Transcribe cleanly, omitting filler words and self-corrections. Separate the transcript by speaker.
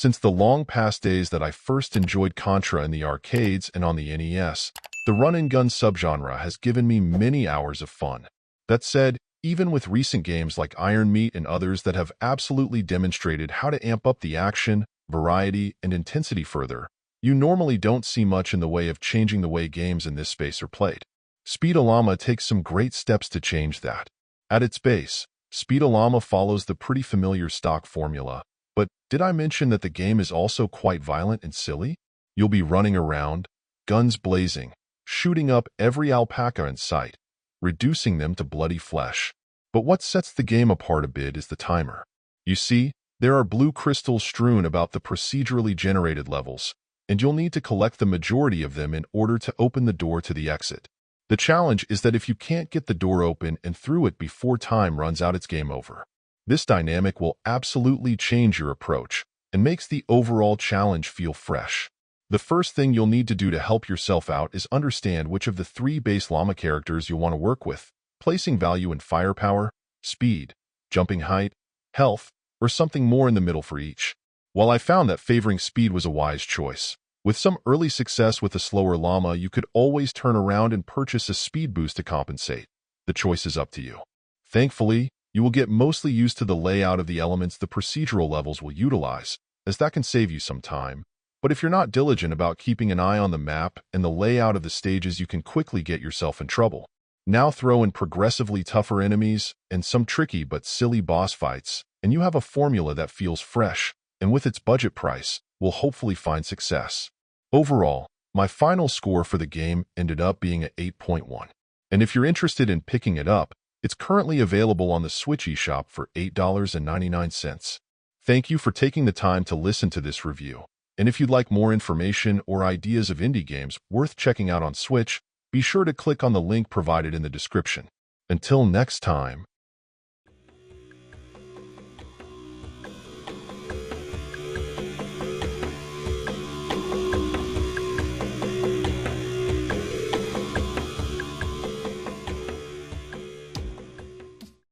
Speaker 1: Since the long past days that I first enjoyed Contra in the arcades and on the NES, the run-and-gun subgenre has given me many hours of fun. That said, even with recent games like Iron Meat and others that have absolutely demonstrated how to amp up the action, variety, and intensity further, you normally don't see much in the way of changing the way games in this space are played. Speedollama takes some great steps to change that. At its base, Speedollama follows the pretty familiar stock formula, but did I mention that the game is also quite violent and silly? You'll be running around, guns blazing, shooting up every alpaca in sight, reducing them to bloody flesh. But what sets the game apart a bit is the timer. You see, there are blue crystals strewn about the procedurally generated levels, and you'll need to collect the majority of them in order to open the door to the exit. The challenge is that if you can't get the door open and through it before time runs out, it's game over. This dynamic will absolutely change your approach and makes the overall challenge feel fresh. The first thing you'll need to do to help yourself out is understand which of the 3 base llama characters you'll want to work with, placing value in firepower, speed, jumping height, health, or something more in the middle for each. While I found that favoring speed was a wise choice, with some early success with a slower llama, you could always turn around and purchase a speed boost to compensate. The choice is up to you. Thankfully, you will get mostly used to the layout of the elements the procedural levels will utilize, as that can save you some time. But if you're not diligent about keeping an eye on the map and the layout of the stages, you can quickly get yourself in trouble. Now throw in progressively tougher enemies and some tricky but silly boss fights, and you have a formula that feels fresh, and with its budget price, will hopefully find success. Overall, my final score for the game ended up being an 8.1. And if you're interested in picking it up, it's currently available on the Switch eShop for $8.99. Thank you for taking the time to listen to this review. And if you'd like more information or ideas of indie games worth checking out on Switch, be sure to click on the link provided in the description. Until next time.